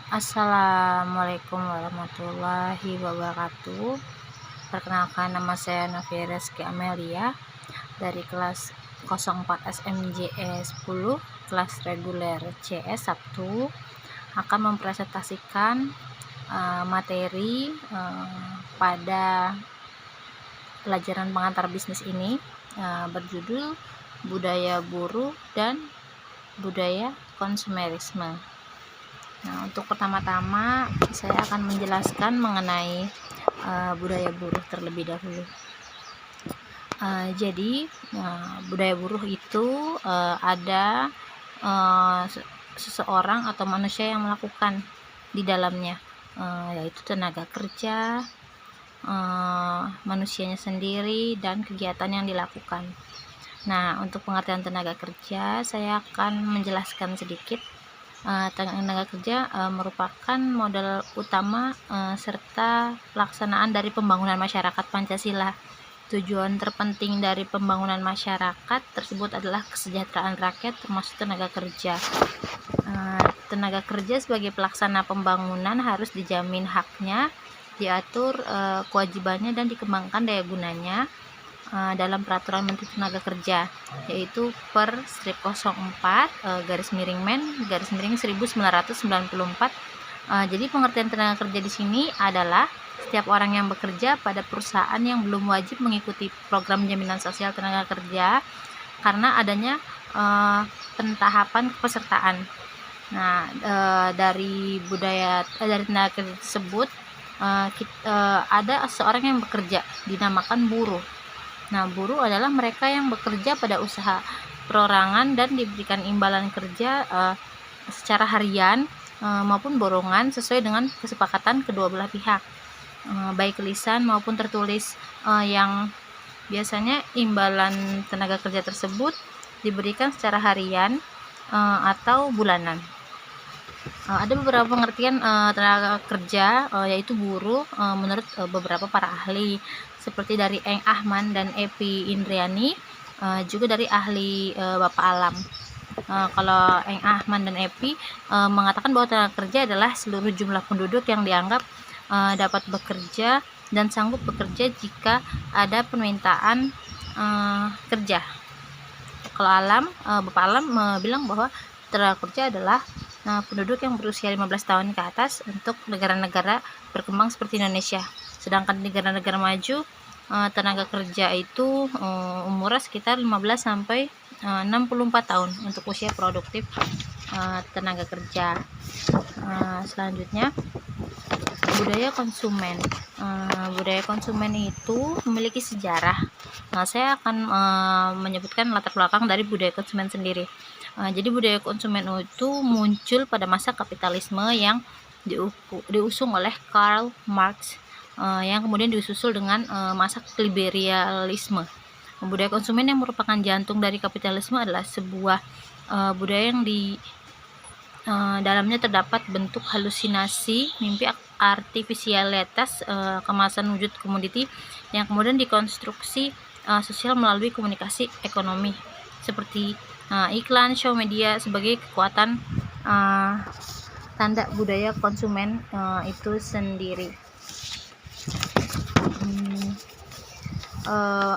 Assalamualaikum warahmatullahi wabarakatuh. Perkenalkan, nama saya Novia Reski Amelia dari kelas 04 SMJE 10 kelas reguler CS 1 akan mempresentasikan materi pada pelajaran pengantar bisnis ini berjudul budaya buruh dan budaya konsumerisme. Nah, untuk pertama-tama saya akan menjelaskan mengenai budaya buruh terlebih dahulu. Jadi budaya buruh itu ada seseorang atau manusia yang melakukan di dalamnya, yaitu tenaga kerja, manusianya sendiri, dan kegiatan yang dilakukan. Nah, untuk pengertian tenaga kerja saya akan menjelaskan sedikit. Tenaga kerja merupakan modal utama serta pelaksanaan dari pembangunan masyarakat Pancasila. Tujuan terpenting dari pembangunan masyarakat tersebut adalah kesejahteraan rakyat, termasuk tenaga kerja. Tenaga kerja sebagai pelaksana pembangunan harus dijamin haknya, diatur kewajibannya, dan dikembangkan daya gunanya dalam peraturan Menteri Tenaga Kerja, yaitu per strip 04 garis miring 1994. Jadi pengertian tenaga kerja di sini adalah setiap orang yang bekerja pada perusahaan yang belum wajib mengikuti program jaminan sosial tenaga kerja karena adanya pentahapan kepesertaan. Nah, dari tenaga kerja tersebut ada seorang yang bekerja dinamakan buruh. Nah, buruh adalah mereka yang bekerja pada usaha perorangan dan diberikan imbalan kerja secara harian maupun borongan sesuai dengan kesepakatan kedua belah pihak, baik lisan maupun tertulis, yang biasanya imbalan tenaga kerja tersebut diberikan secara harian atau bulanan. Ada beberapa pengertian tenaga kerja yaitu buruh menurut beberapa para ahli, seperti dari Eng Ahman dan Epi Indriani, juga dari ahli Bapak Alam. Kalau Eng Ahman dan Epi mengatakan bahwa tenaga kerja adalah seluruh jumlah penduduk yang dianggap dapat bekerja dan sanggup bekerja jika ada permintaan kerja. Kalau Bapak Alam bilang bahwa tenaga kerja adalah penduduk yang berusia 15 tahun ke atas untuk negara-negara berkembang seperti Indonesia. Sedangkan di negara-negara maju, tenaga kerja itu umurnya sekitar 15 sampai 64 tahun untuk usia produktif tenaga kerja. Selanjutnya, budaya konsumen. Budaya konsumen itu memiliki sejarah. Nah, saya akan menyebutkan latar belakang dari budaya konsumen sendiri. Jadi budaya konsumen itu muncul pada masa kapitalisme yang diusung oleh Karl Marx, yang kemudian disusul dengan masa liberalisme. Budaya konsumen yang merupakan jantung dari kapitalisme adalah sebuah budaya yang di dalamnya terdapat bentuk halusinasi, mimpi, artifisialitas, kemasan wujud komoditi yang kemudian dikonstruksi sosial melalui komunikasi ekonomi seperti iklan, show media sebagai kekuatan tanda budaya konsumen itu sendiri.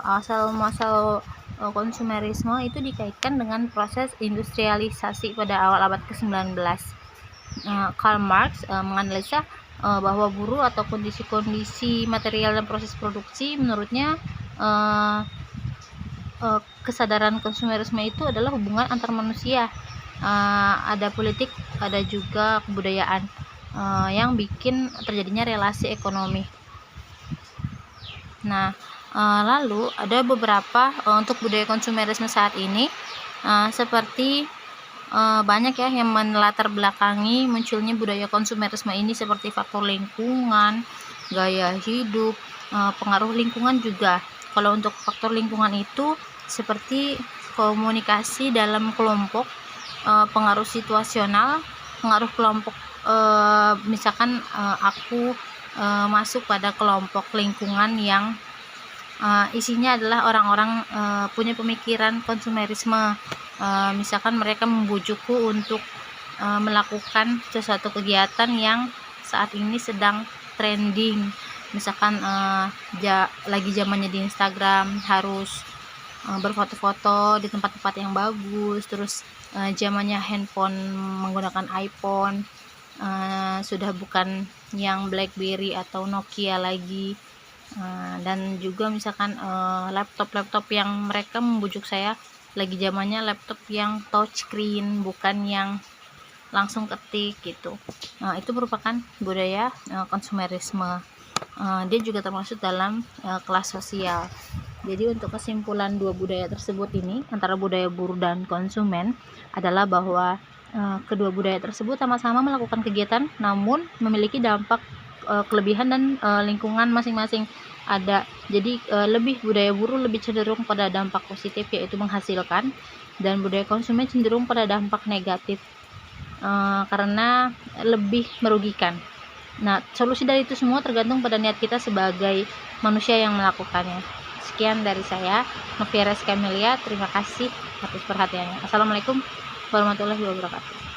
Asal-muasal konsumerisme itu dikaitkan dengan proses industrialisasi pada awal abad ke-19. Karl Marx menganalisa bahwa buruh atau kondisi-kondisi material dan proses produksi, menurutnya kesadaran konsumerisme itu adalah hubungan antar manusia. Ada politik, ada juga kebudayaan yang bikin terjadinya relasi ekonomi. Nah, lalu ada beberapa untuk budaya konsumerisme saat ini, seperti banyak ya yang melatar belakangi munculnya budaya konsumerisme ini, seperti faktor lingkungan, gaya hidup, pengaruh lingkungan juga. Kalau untuk faktor lingkungan itu seperti komunikasi dalam kelompok, pengaruh situasional, pengaruh kelompok, misalkan aku masuk pada kelompok lingkungan yang isinya adalah orang-orang punya pemikiran konsumerisme. Misalkan mereka membujukku untuk melakukan sesuatu kegiatan yang saat ini sedang trending. Misalkan lagi zamannya di Instagram harus berfoto-foto di tempat-tempat yang bagus, terus zamannya handphone menggunakan iPhone, sudah bukan yang BlackBerry atau Nokia lagi. Dan juga misalkan laptop-laptop yang mereka membujuk saya lagi zamannya laptop yang touchscreen, bukan yang langsung ketik gitu. Itu merupakan budaya konsumerisme. Dia juga termasuk dalam kelas sosial. Jadi untuk kesimpulan dua budaya tersebut ini, antara budaya buruh dan konsumen, adalah bahwa kedua budaya tersebut sama-sama melakukan kegiatan namun memiliki dampak kelebihan dan lingkungan masing-masing ada. Jadi lebih budaya buruh lebih cenderung pada dampak positif, yaitu menghasilkan, dan budaya konsumen cenderung pada dampak negatif karena lebih merugikan. Nah, solusi dari itu semua tergantung pada niat kita sebagai manusia yang melakukannya. Sekian dari saya, Novia Reska Amelia. Terima kasih atas perhatiannya. Assalamualaikum warahmatullahi wabarakatuh.